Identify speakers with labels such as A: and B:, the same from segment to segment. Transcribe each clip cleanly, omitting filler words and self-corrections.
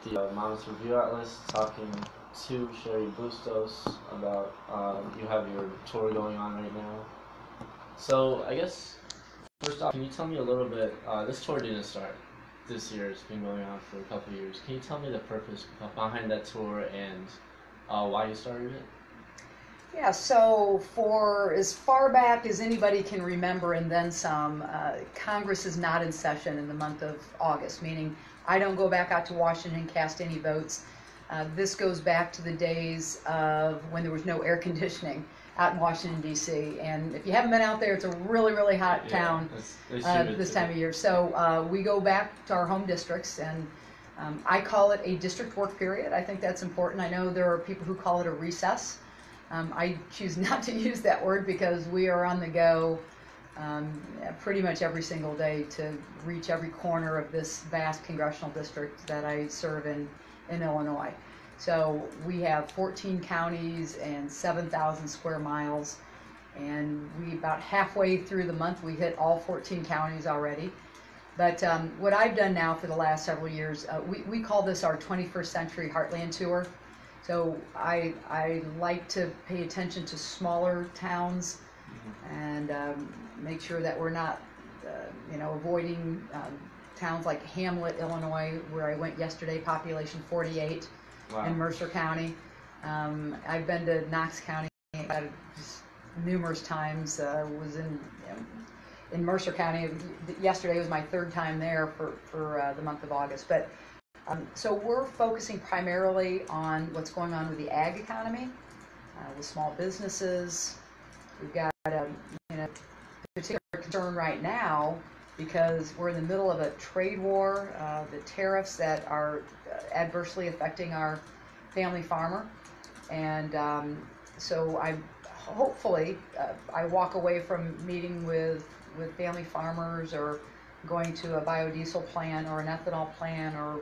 A: the Moms Review Atlas, talking to Cheri Bustos about you have your tour going on right now. So I guess first off, can you tell me a little bit? This tour didn't start this year; it's been going on for a couple of years. Can you tell me the purpose behind that tour and why you started it?
B: Yeah, so for as far back as anybody can remember and then some, Congress is not in session in the month of August, meaning I don't go back out to Washington and cast any votes. This goes back to the days of when there was no air conditioning out in Washington, D.C. And if you haven't been out there, it's a really, really hot town this time of year. So we go back to our home districts, and I call it a district work period. I think that's important. I know there are people who call it a recess. I choose not to use that word because we are on the go pretty much every single day to reach every corner of this vast congressional district that I serve in Illinois. So we have 14 counties and 7,000 square miles, and we about halfway through the month we hit all 14 counties already. But what I've done now for the last several years, we call this our 21st Century Heartland Tour. So I like to pay attention to smaller towns and make sure that we're not, avoiding towns like Hamlet, Illinois, where I went yesterday, population 48, wow, in Mercer County. I've been to Knox County just numerous times. Was in Mercer County. Yesterday was my third time there for the month of August. But so we're focusing primarily on what's going on with the ag economy, with small businesses. We've got a particular concern right now because we're in the middle of a trade war, the tariffs that are adversely affecting our family farmer. And so hopefully I walk away from meeting with family farmers or going to a biodiesel plant or an ethanol plant or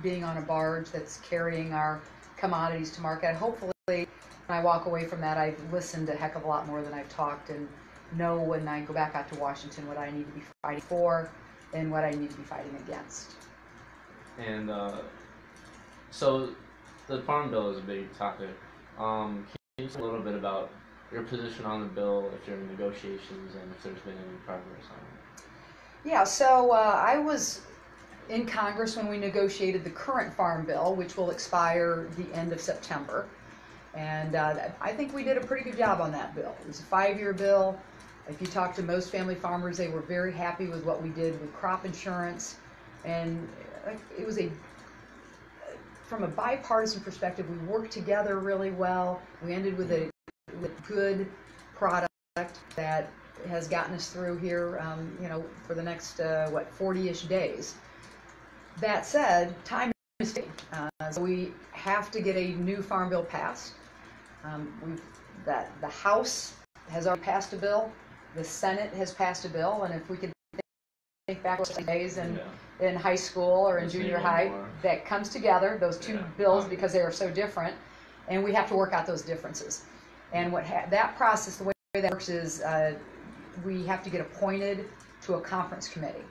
B: being on a barge that's carrying our commodities to market. Hopefully when I walk away from that, I've listened a heck of a lot more than I've talked and know when I go back out to Washington what I need to be fighting for and what I need to be fighting against.
A: And so the Farm Bill is a big topic. Can you talk a little bit about your position on the bill, if you're in negotiations, and if there's been any progress on it?
B: Yeah, so I was in Congress when we negotiated the current Farm Bill, which will expire the end of September. And I think we did a pretty good job on that bill. It was a 5-year bill. If you talk to most family farmers, they were very happy with what we did with crop insurance. And it was from a bipartisan perspective, we worked together really well. We ended with a good product that has gotten us through here, for the next, 40-ish days. That said, time is ticking. So we have to get a new Farm Bill passed. The House has already passed a bill. The Senate has passed a bill, and if we could think back to days in high school or in junior high, that comes together, those two bills, because they are so different, and we have to work out those differences. And that process, the way that works is we have to get appointed to a conference committee.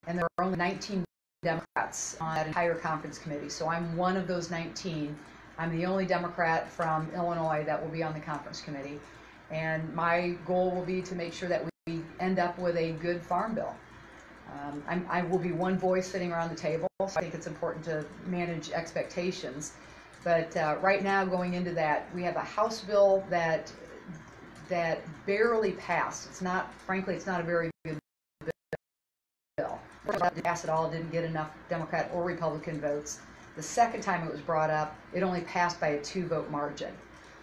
B: And there are only 19 Democrats on that entire conference committee. So I'm one of those 19. I'm the only Democrat from Illinois that will be on the conference committee. And my goal will be to make sure that we end up with a good farm bill. I will be one voice sitting around the table, so I think it's important to manage expectations. But right now, going into that, we have a House bill that barely passed. Frankly, it's not a very good bill. It didn't pass at all. It didn't get enough Democrat or Republican votes. The second time it was brought up, it only passed by a 2-vote margin.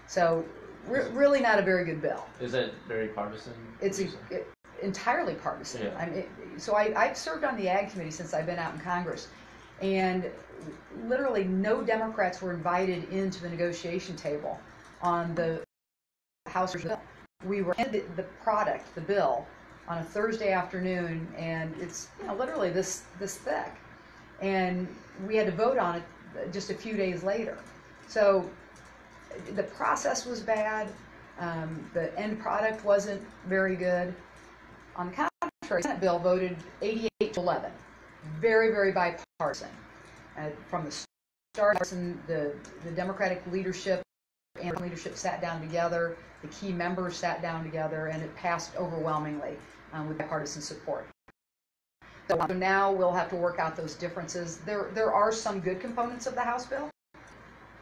B: So really not a very good bill.
A: Is it very partisan?
B: It's entirely partisan. Yeah. So I've served on the Ag Committee since I've been out in Congress. And literally no Democrats were invited into the negotiation table on the House bill. We were handed the bill, on a Thursday afternoon, and it's literally this thick. And we had to vote on it just a few days later. So the process was bad. The end product wasn't very good. On the contrary, the Senate bill voted 88-11. Very, very bipartisan. from the start. The Democratic leadership and leadership sat down together, the key members sat down together, and it passed overwhelmingly with bipartisan support. So now we'll have to work out those differences. There are some good components of the House bill.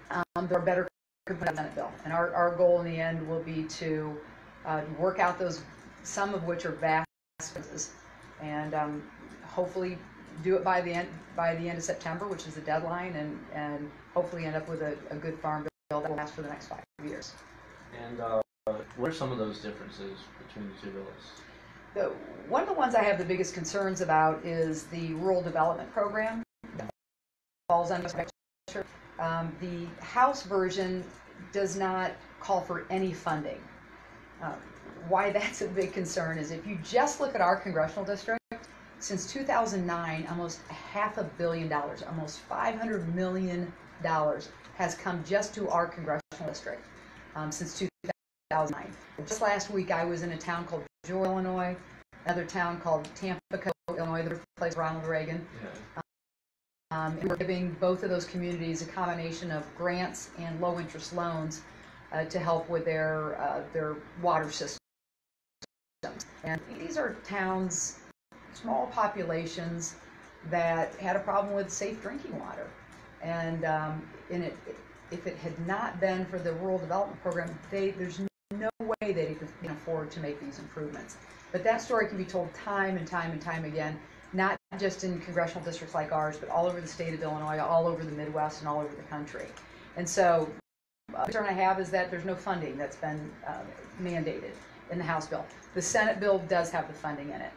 B: There are better components of the Senate bill. And our goal in the end will be to work out those, some of which are vast differences, and hopefully do it by the end of September, which is the deadline, and hopefully end up with a good farm bill that will last for the next 5 years.
A: And what are some of those differences between the two bills?
B: One of the ones I have the biggest concerns about is the rural development program that falls under agriculture. The House version does not call for any funding. Why that's a big concern is if you just look at our congressional district, since 2009, almost $500 million, almost $500 million has come just to our congressional district since 2009. Just last week, I was in a town called Georgia, Illinois, another town called Tampico, Illinois, the birthplace of Ronald Reagan.
A: Yeah.
B: And we're giving both of those communities a combination of grants and low-interest loans to help with their water systems. And these are towns, small populations that had a problem with safe drinking water. And if it had not been for the rural development program, there's no way they could afford to make these improvements. But that story can be told time and time and time again, not just in congressional districts like ours, but all over the state of Illinois, all over the Midwest, and all over the country. And so the concern I have is that there's no funding that's been mandated in the House bill. The Senate bill does have the funding in it.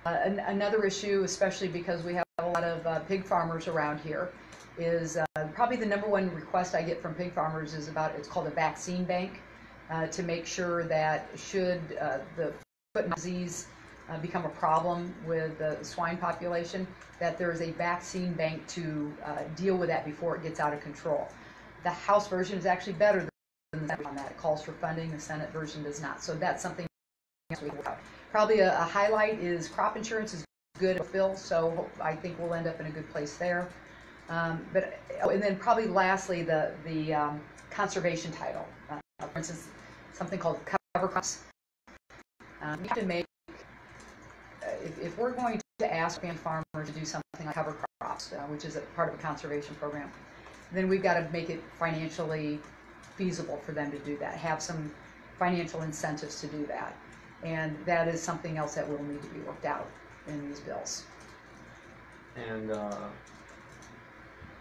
B: Another issue, especially because we have a lot of pig farmers around here, is probably the number one request I get from pig farmers is it's called a vaccine bank, to make sure that should the foot and mouth disease become a problem with the swine population, that there is a vaccine bank to deal with that before it gets out of control. The House version is actually better than the Senate on that. It calls for funding. The Senate version does not. So that's something we work out. Probably a highlight is crop insurance is good bill, so I think we'll end up in a good place there. And then probably lastly the conservation title. For instance, something called cover crops. We have to make if we're going to ask farmers to do something like cover crops, which is a part of a conservation program, then we've got to make it financially feasible for them to do that, have some financial incentives to do that. And that is something else that will need to be worked out in these bills.
A: And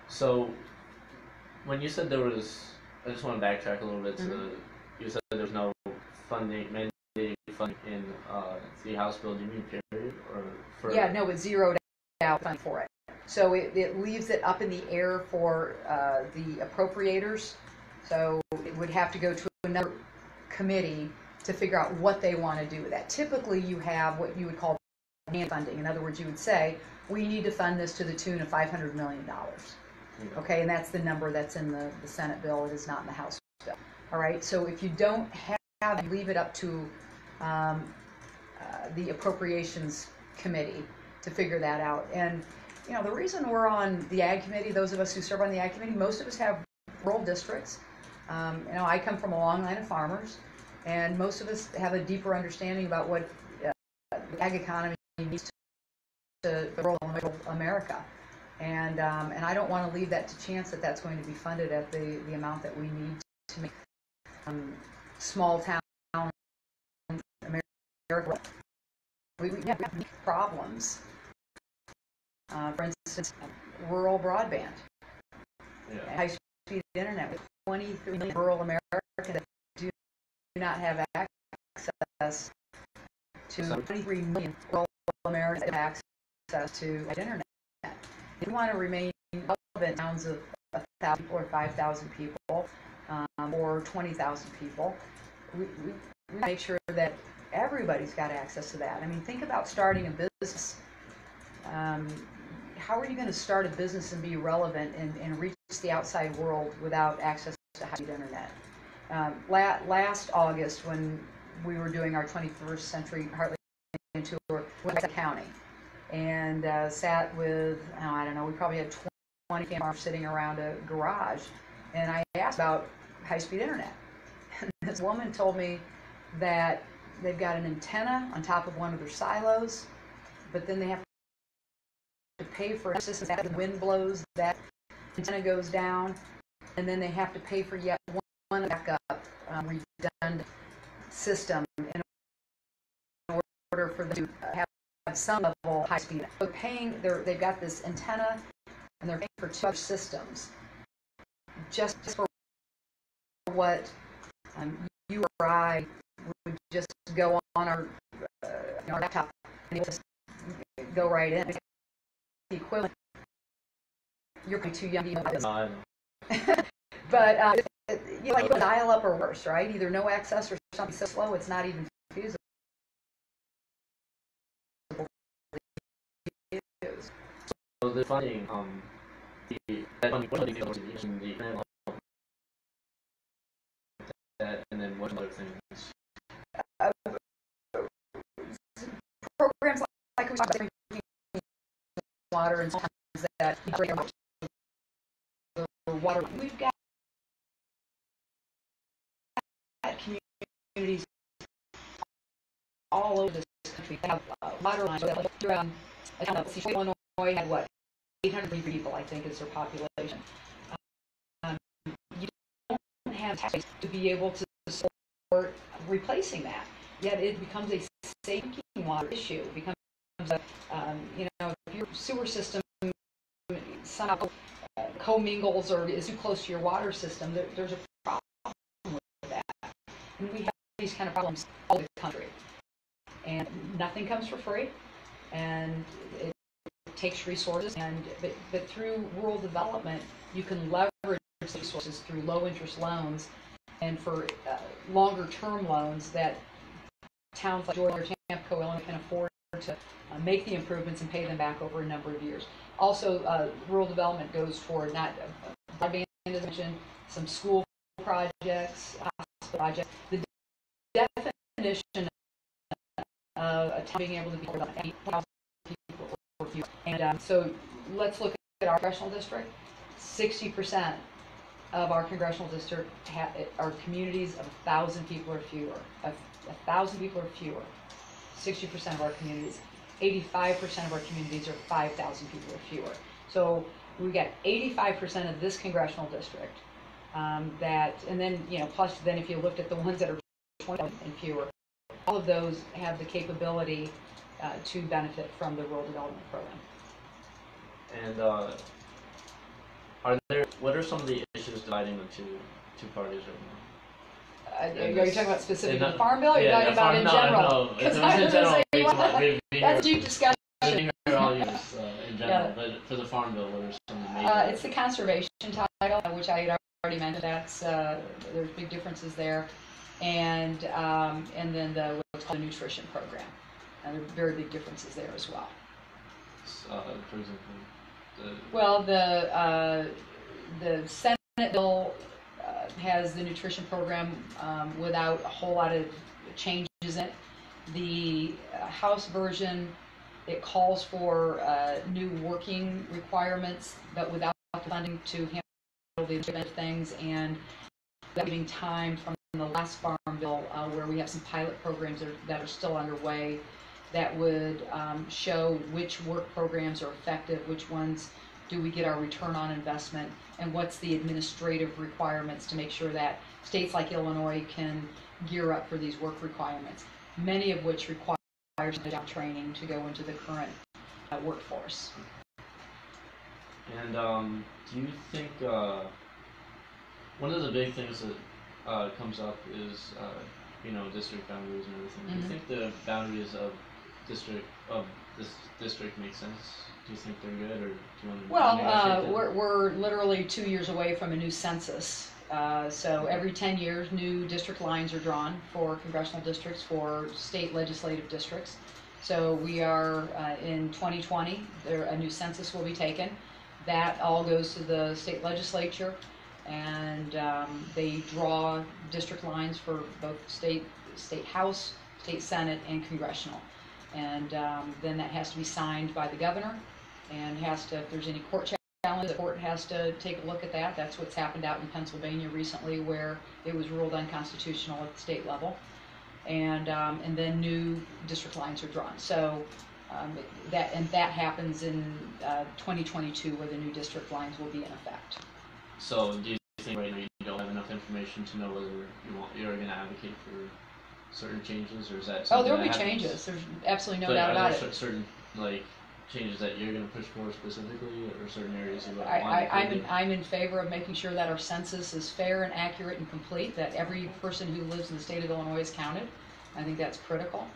A: so when you said there was, I just want to backtrack a little bit to you said there's no funding, mandated funding in the House bill. Do you mean period or for?
B: Yeah, no, it's zeroed out funding for it. So it leaves it up in the air for the appropriators. So it would have to go to another committee to figure out what they want to do with that. Typically, you have what you would call funding. In other words, you would say, we need to fund this to the tune of $500 million. Okay, and that's the number that's in the Senate bill. It is not in the House bill. All right, so if you don't have, leave it up to the Appropriations Committee to figure that out. And, you know, the reason we're on the Ag Committee, those of us who serve on the Ag Committee, most of us have rural districts. You know, I come from a long line of farmers, and most of us have a deeper understanding about what the ag economy means to rural America. And I don't want to leave that to chance that that's going to be funded at the amount that we need to make small town America. We have problems. For instance, rural broadband, high-speed internet. With 23 million rural Americans that do not have access to 23 million rural Americans that have access to internet. If we want to remain relevant, towns of 1,000 or 5,000 people, or 20,000 people, we make sure that everybody's got access to that. I mean, think about starting a business. How are you going to start a business and be relevant and reach the outside world without access to high-speed internet? Last August, when we were doing our 21st Century Heartland Tour, we went to the county and sat with, I don't know, we probably had campers sitting around a garage, and I asked about high-speed internet. And this woman told me that they've got an antenna on top of one of their silos, but then they have to pay for assistance as the wind blows, that antenna goes down, and then they have to pay for yet one backup redundant system in order for them to have some level of high speed. So they've got this antenna, and they're paying for two other systems just for what you or I would just go on our laptop and just go right in. The equivalent. You're too young to know this. But like dial up or worse, right? Either no access or something so slow it's not even feasible.
A: So the funding, and then what other things?
B: Programs like we talked about drinking water and sometimes that the water. We've got communities all over this country that have water lines. Illinois had what, 800 people, I think, is their population. You don't have tax to be able to support replacing that. Yet it becomes a safe drinking water issue. It becomes a, if your sewer system somehow commingles or is too close to your water system, there's a problem with that. And we have these kind of problems all over the country. And nothing comes for free, and it takes resources. But through rural development, you can leverage resources through low-interest loans, and for longer-term loans that towns like Georgia or Tamco, Illinois can afford to make the improvements and pay them back over a number of years. Also, rural development goes toward not broadband, as I mentioned, some school projects, hospital projects. The definition of a town being able to be 8,000 people or fewer. And so let's look at our congressional district. 60% of our congressional district are communities of 1,000 people or fewer. 1,000 people or fewer. 60% of our communities. 85% of our communities are 5,000 people or fewer. So we've got 85% of this congressional district and then, plus then if you looked at the ones that are 20 and fewer, all of those have the capability to benefit from the rural development program.
A: And what are some of the issues dividing the two parties right now?
B: Are you talking about specifically the Farm Bill, or are you talking about in general?
A: No, if it was in general,
B: that's a deep discussion.
A: All years, in general, but for the Farm Bill, what are some of the major?
B: It's the conservation title, which I had already mentioned. There's big differences there, and then what's called the nutrition program, and there are very big differences there as well.
A: For example,
B: the Senate bill has the nutrition program without a whole lot of changes in it. The House version, it calls for new working requirements, but without the funding to handle the other things, and giving time from the last Farm Bill where we have some pilot programs that are still underway that would show which work programs are effective, which ones do we get our return on investment, and what's the administrative requirements to make sure that states like Illinois can gear up for these work requirements, many of which require job training to go into the current workforce.
A: And do you think one of the big things that comes up is district boundaries and everything?
B: Mm-hmm.
A: Do you think the boundaries of this district make sense? Do you think they're good, or do you want to?
B: Well, we're literally 2 years away from a new census. So every 10 years, new district lines are drawn for congressional districts, for state legislative districts. So we are in 2020, a new census will be taken. That all goes to the state legislature, and they draw district lines for both state house, state senate, and congressional. And then that has to be signed by the governor, and if there's any court challenge challenge. The court has to take a look at that. That's what's happened out in Pennsylvania recently, where it was ruled unconstitutional at the state level, and then new district lines are drawn. So that happens in 2022, where the new district lines will be in effect.
A: So do you think right now you don't have enough information to know whether you're going to advocate for certain changes, or is that something
B: there will be
A: happens?
B: Changes. There's absolutely no doubt about it.
A: Certain changes that you're going to push for specifically, or certain areas you want?
B: I'm in favor of making sure that our census is fair and accurate and complete. That every person who lives in the state of Illinois is counted. I think that's critical.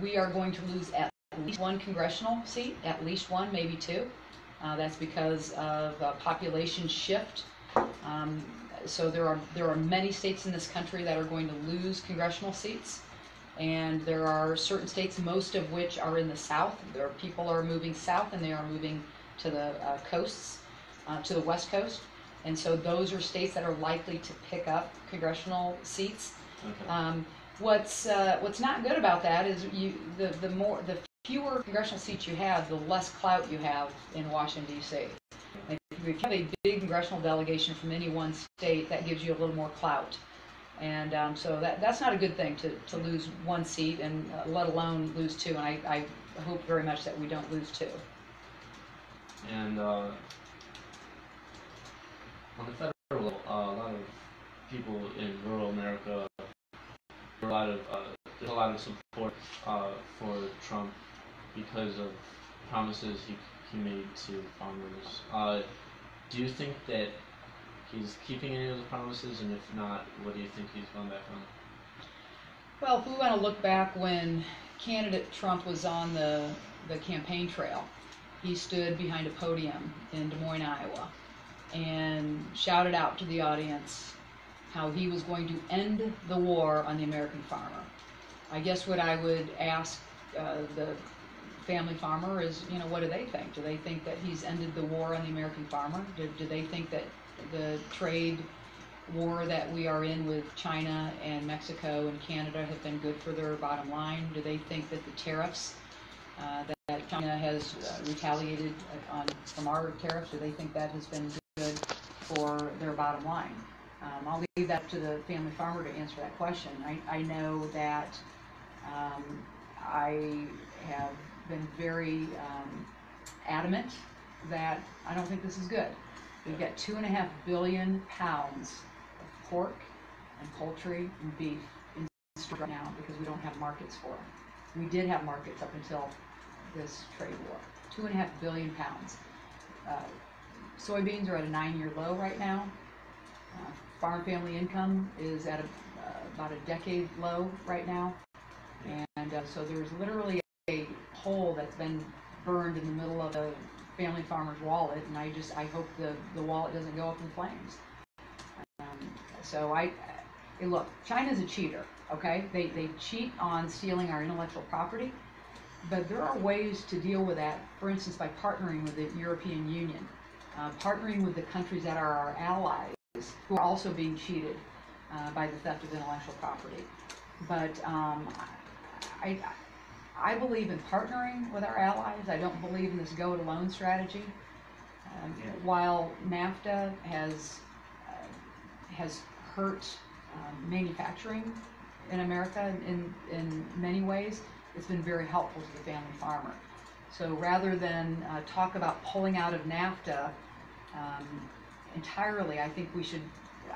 B: We are going to lose at least one congressional seat, at least one, maybe two. That's because of a population shift. So there are many states in this country that are going to lose congressional seats, and there are certain states, most of which are in the South. People are moving south, and they are moving to the coasts, to the West Coast, and so those are states that are likely to pick up congressional seats. Okay. What's not good about that is the fewer congressional seats you have, the less clout you have in Washington, D.C. If you have a big congressional delegation from any one state, that gives you a little more clout. And so that's not a good thing to lose one seat, and let alone lose two. And I hope very much that we don't lose two.
A: And on the federal level, a lot of people in rural America, there's a lot of support for Trump because of promises he made to farmers. Do you think that he's keeping any of the promises, and if not, what do you think he's gone back on?
B: Well, if we want to look back when candidate Trump was on the campaign trail, he stood behind a podium in Des Moines, Iowa, and shouted out to the audience how he was going to end the war on the American farmer. I guess what I would ask the family farmer is, what do they think? Do they think that he's ended the war on the American farmer? Do they think that the trade war that we are in with China and Mexico and Canada have been good for their bottom line? Do they think that the tariffs that China has retaliated from our tariffs, do they think that has been good for their bottom line? I'll leave that to the family farmer to answer that question. I know that I have been very adamant that I don't think this is good. We've got 2.5 billion pounds of pork and poultry and beef in store right now because we don't have markets for them. We did have markets up until this trade war. 2.5 billion pounds. Soybeans are at a 9-year low right now. Farm family income is at about a decade low right now. And so there's literally a hole that's been burned in the middle of a family farmer's wallet, and I hope the wallet doesn't go up in flames. Look, China's a cheater, okay? They cheat on stealing our intellectual property, but there are ways to deal with that, for instance, by partnering with the European Union, partnering with the countries that are our allies who are also being cheated by the theft of intellectual property. But I believe in partnering with our allies. I don't believe in this go-it-alone strategy. While NAFTA has hurt manufacturing in America in many ways, it's been very helpful to the family farmer. So rather than talk about pulling out of NAFTA entirely, I think we should.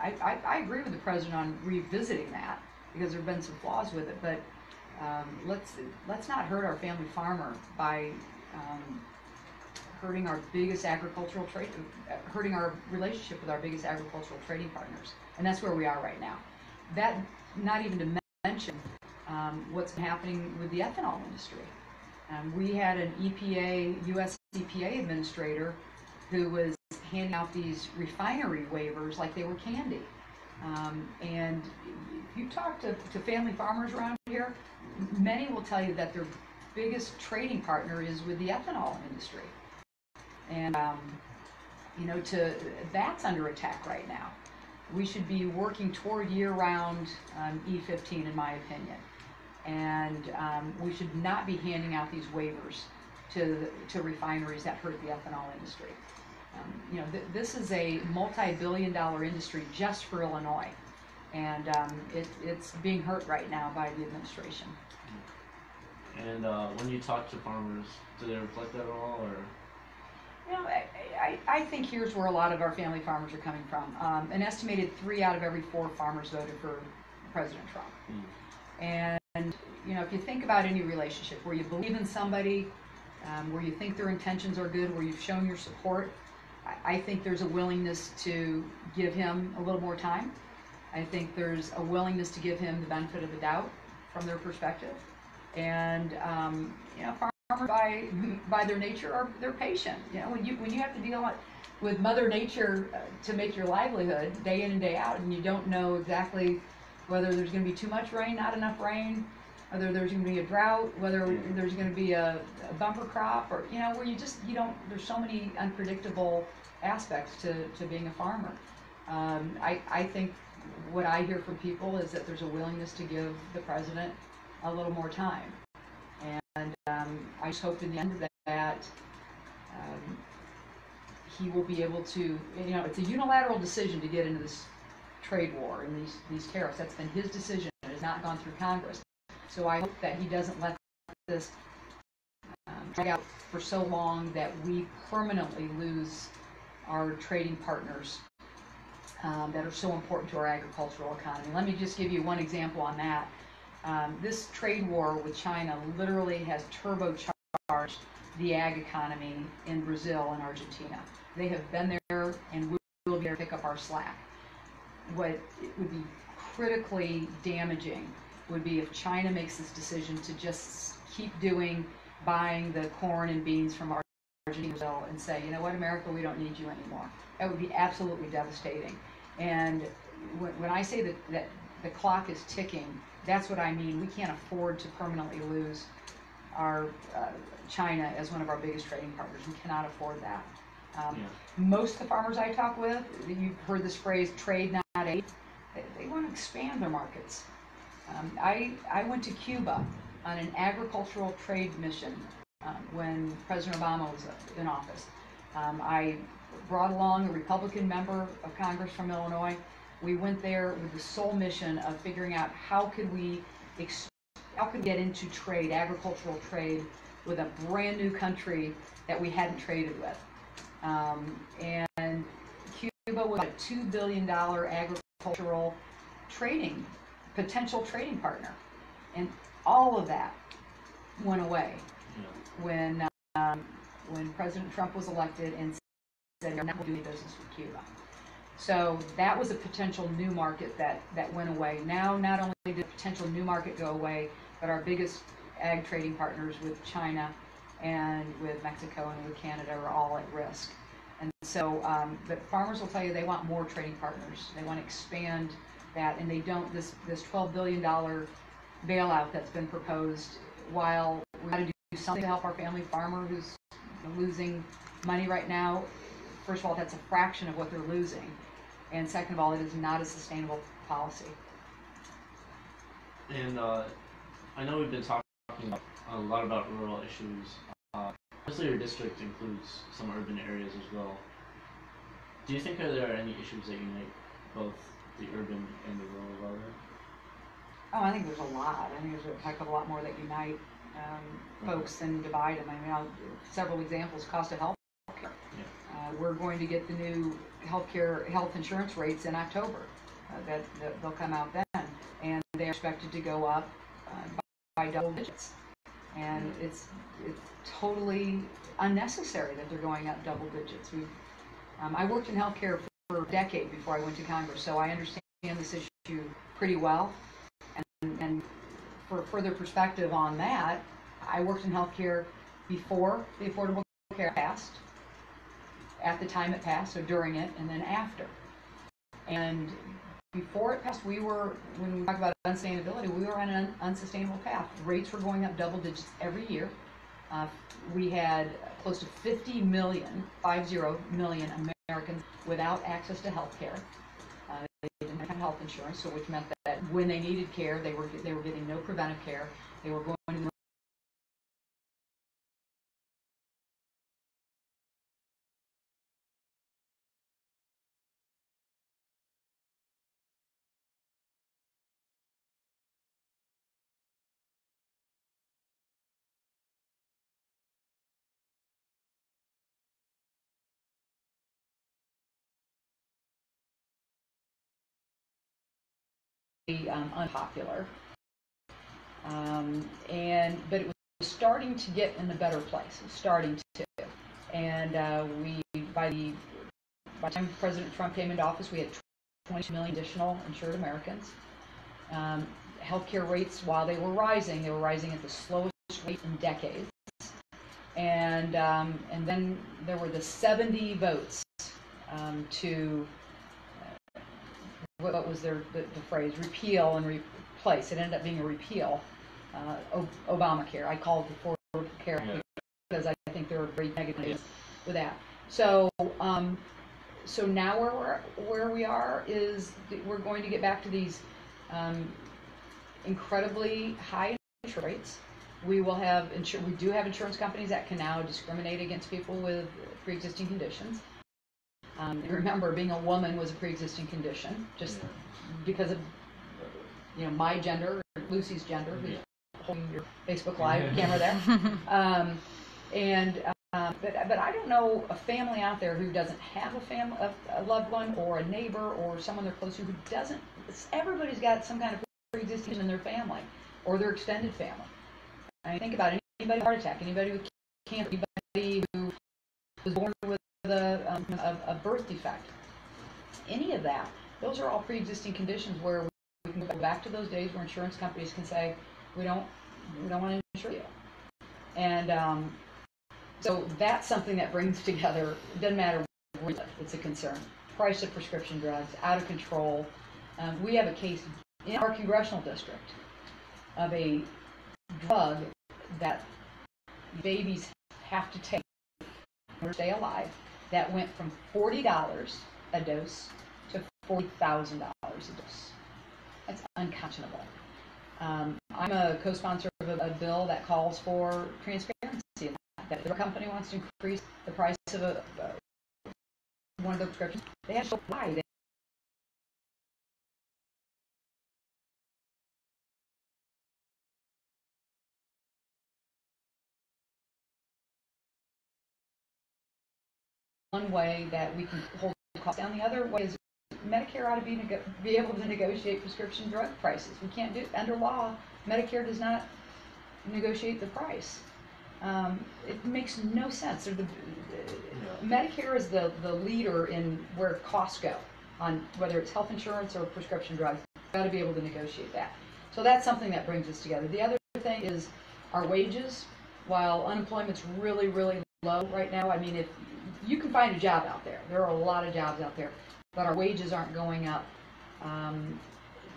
B: I agree with the president on revisiting that because there have been some flaws with it, but let's not hurt our family farmer by hurting our biggest agricultural trade, hurting our relationship with our biggest agricultural trading partners, and that's where we are right now. That not even to mention what's happening with the ethanol industry. We had an U.S. EPA administrator who was handing out these refinery waivers like they were candy. And if you talk to family farmers around here, many will tell you that their biggest trading partner is with the ethanol industry. And, that's under attack right now. We should be working toward year-round E15, in my opinion. And we should not be handing out these waivers to refineries that hurt the ethanol industry. This is a multi-billion-dollar industry just for Illinois, and it's being hurt right now by the administration.
A: And when you talk to farmers, do they reflect that at all, or?
B: I think here's where a lot of our family farmers are coming from. An estimated 3 out of every 4 farmers voted for President Trump. And if you think about any relationship where you believe in somebody, where you think their intentions are good, where you've shown your support, I think there's a willingness to give him a little more time. I think there's a willingness to give him the benefit of the doubt from their perspective. And farmers by their nature they're patient. When you have to deal with Mother Nature to make your livelihood day in and day out, and you don't know exactly whether there's going to be too much rain, not enough rain, whether there's going to be a drought, whether there's going to be a bumper crop, or where you don't. There's so many unpredictable aspects to being a farmer. I think what I hear from people is that there's a willingness to give the president a little more time, and I just hope in the end that he will be able to. It's a unilateral decision to get into this trade war and these tariffs. That's been his decision. It has not gone through Congress. So I hope that he doesn't let this drag out for so long that we permanently lose our trading partners that are so important to our agricultural economy. Let me just give you one example on that. This trade war with China literally has turbocharged the ag economy in Brazil and Argentina. They have been there and will be there to pick up our slack. What it would be critically damaging would be if China makes this decision to just keep buying the corn and beans from Argentina and say, you know what, America, we don't need you anymore. That would be absolutely devastating. And when I say that the clock is ticking, that's what I mean. We can't afford to permanently lose our China as one of our biggest trading partners. We cannot afford that. Most of the farmers I talk with, you've heard this phrase, trade not aid. They want to expand their markets. I went to Cuba on an agricultural trade mission when President Obama was in office. I brought along a Republican member of Congress from Illinois. We went there with the sole mission of figuring out how could we get into trade, agricultural trade, with a brand new country that we hadn't traded with. And Cuba was a $2 billion agricultural potential trading partner. And all of that went away when President Trump was elected and said, "We're not doing business with Cuba." So that was a potential new market that went away. Now, not only did the potential new market go away, but our biggest ag trading partners with China and with Mexico and with Canada are all at risk. And so the farmers will tell you they want more trading partners. They want to expand that, and they don't. This $12 billion bailout that's been proposed, while we've got to do something to help our family farmer who's losing money right now, first of all, that's a fraction of what they're losing. And second of all, it is not a sustainable policy.
A: And I know we've been talking a lot about rural issues. Obviously, your district includes some urban areas as well. Do you think there are any issues that unite both the urban and the rural area?
B: Oh, I think there's a lot. I think there's a heck of a lot more that unite folks than divide them. I mean, several examples: cost of health care. Yeah. We're going to get the new health insurance rates in October. That they'll come out then, and they're expected to go up by double digits. And it's totally unnecessary that they're going up double digits. I worked in healthcare for a decade before I went to Congress, so I understand this issue pretty well. And for further perspective on that, I worked in healthcare before the Affordable Care passed, at the time it passed, so during it, and then after. And before it passed, when we talk about unsustainability, we were on an unsustainable path. Rates were going up double digits every year. We had close to 50 million Americans without access to health care. They didn't have health insurance, so which meant that when they needed care, they were getting no preventive care. They were going to the unpopular, but it was starting to get in a better place. It was starting to, and by the time President Trump came into office, we had 20 million additional insured Americans. Healthcare rates, while they were rising at the slowest rate in decades. And then there were the 70 votes to what was the phrase, repeal and replace. It ended up being a repeal, Obamacare. I call it the Affordable Care Act because I think there are great negatives with that. So so now where we are is we're going to get back to these incredibly high insurance rates. We will have we do have insurance companies that can now discriminate against people with pre-existing conditions. Remember, being a woman was a pre-existing condition, just because of my gender, or Lucy's gender, who's holding your Facebook Live camera there. But I don't know a family out there who doesn't have a loved one or a neighbor or someone they're close to who doesn't. Everybody's got some kind of pre-existing in their family or their extended family. I mean, think about anybody with a heart attack, anybody with cancer, anybody who was born with a birth defect. Any of that, those are all pre-existing conditions where we can go back to those days where insurance companies can say, we don't want to insure you. And so that's something that brings together, it doesn't matter where you live, it's a concern. Price of prescription drugs, out of control. We have a case in our congressional district of a drug that babies have to take in order to stay alive that went from $40 a dose to $40,000 a dose. That's unconscionable. I'm a co-sponsor of a bill that calls for transparency in that. If a company wants to increase the price of one of the prescriptions, they have to show why. One way that we can hold the cost down. The other way is Medicare ought to be able to negotiate prescription drug prices. We can't do under law. Medicare does not negotiate the price. It makes no sense. Medicare is the leader in where costs go on whether it's health insurance or prescription drugs. We've got to be able to negotiate that. So that's something that brings us together. The other thing is our wages. While unemployment's really, really low right now, I mean, if you can find a job out there are a lot of jobs out there, but our wages aren't going up.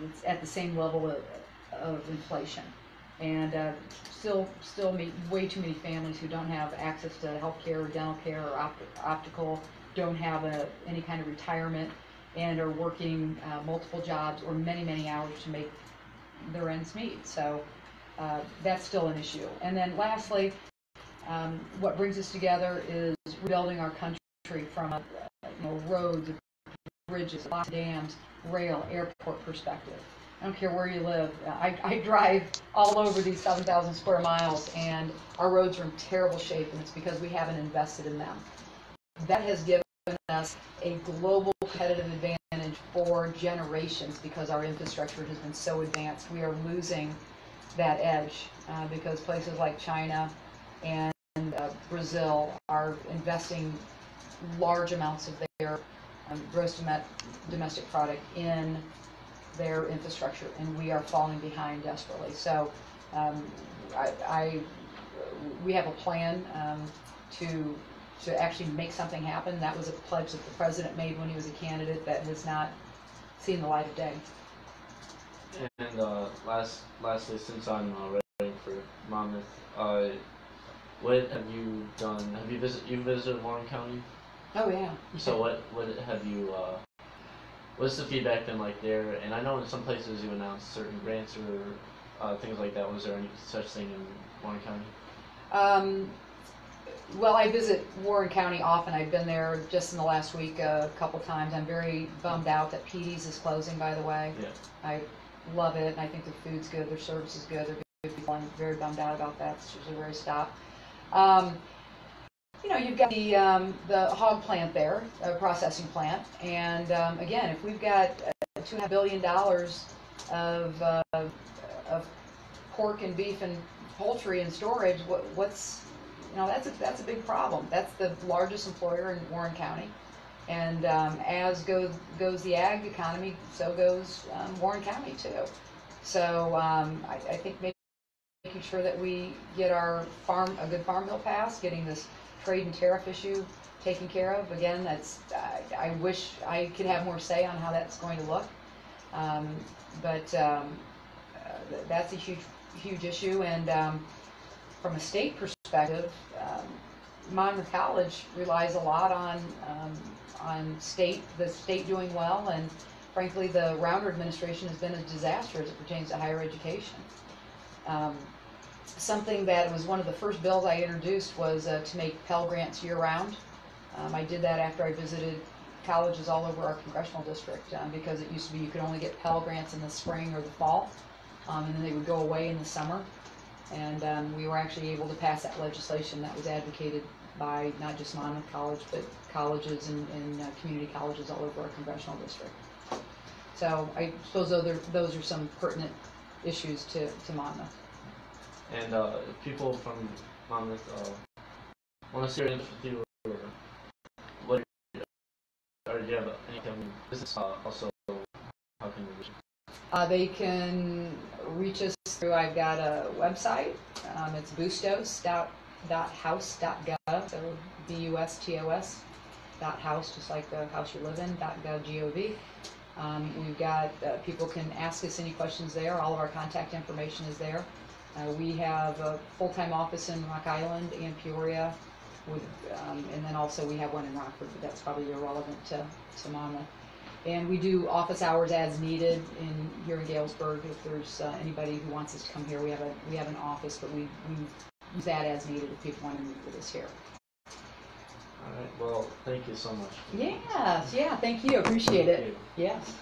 B: It's at the same level of inflation, and still meet way too many families who don't have access to health care or dental care or optical, don't have any kind of retirement, and are working multiple jobs or many hours to make their ends meet. So that's still an issue. And then lastly, what brings us together is rebuilding our country from roads, bridges, lots of dams, rail, airport perspective. I don't care where you live. I drive all over these 7,000 square miles, and our roads are in terrible shape, and it's because we haven't invested in them. That has given us a global competitive advantage for generations because our infrastructure has been so advanced. We are losing that edge because places like China and Brazil are investing large amounts of their gross domestic product in their infrastructure, and we are falling behind desperately. So we have a plan to actually make something happen. That was a pledge that the president made when he was a candidate that has not seen the light of day.
A: And lastly, since I'm writing for Monmouth, what have you done? Have you visited Moline County?
B: Oh yeah.
A: So what have you? What's the feedback been like there? And I know in some places you announce certain grants or things like that. Was there any such thing in Warren County?
B: Well, I visit Warren County often. I've been there just in the last week a couple times. I'm very bummed out that Petey's is closing, by the way.
A: Yeah.
B: I love it, and I think their food's good, their service is good, they're good people. I'm very bummed out about that. It's usually where I stop. You've got the hog plant there, processing plant, and again, if we've got $2.5 billion of pork and beef and poultry in storage, what's that's a big problem. That's the largest employer in Warren County, and as goes the ag economy, so goes Warren County too. So I think making sure that we get a good farm bill passed, getting this trade and tariff issue taken care of. Again, I wish I could have more say on how that's going to look, but that's a huge issue. And from a state perspective, Monmouth College relies a lot on the state doing well, and frankly, the Rounder administration has been a disaster as it pertains to higher education. Something that was one of the first bills I introduced was to make Pell Grants year-round. I did that after I visited colleges all over our congressional district, because it used to be you could only get Pell Grants in the spring or the fall, and then they would go away in the summer. And we were actually able to pass that legislation that was advocated by not just Monmouth College, but colleges and community colleges all over our congressional district. So I suppose those are some pertinent issues to Monmouth.
A: And if people from Monmouth want to see your interest with you, or what, or do you have any business also? How can you reach you?
B: They can reach us through, I've got a website. It's bustos.house.gov, so bustos.house, just like the house you live in, .gov. We've got, people can ask us any questions there. All of our contact information is there. We have a full-time office in Rock Island and Peoria, and then also we have one in Rockford, but that's probably irrelevant to Monmouth. And we do office hours as needed here in Galesburg. If there's anybody who wants us to come here, we have an office, but we use that as needed if people want to meet with us here.
A: All right. Well, thank you so much.
B: Yes. Yeah. Thank you. Appreciate it. Yes.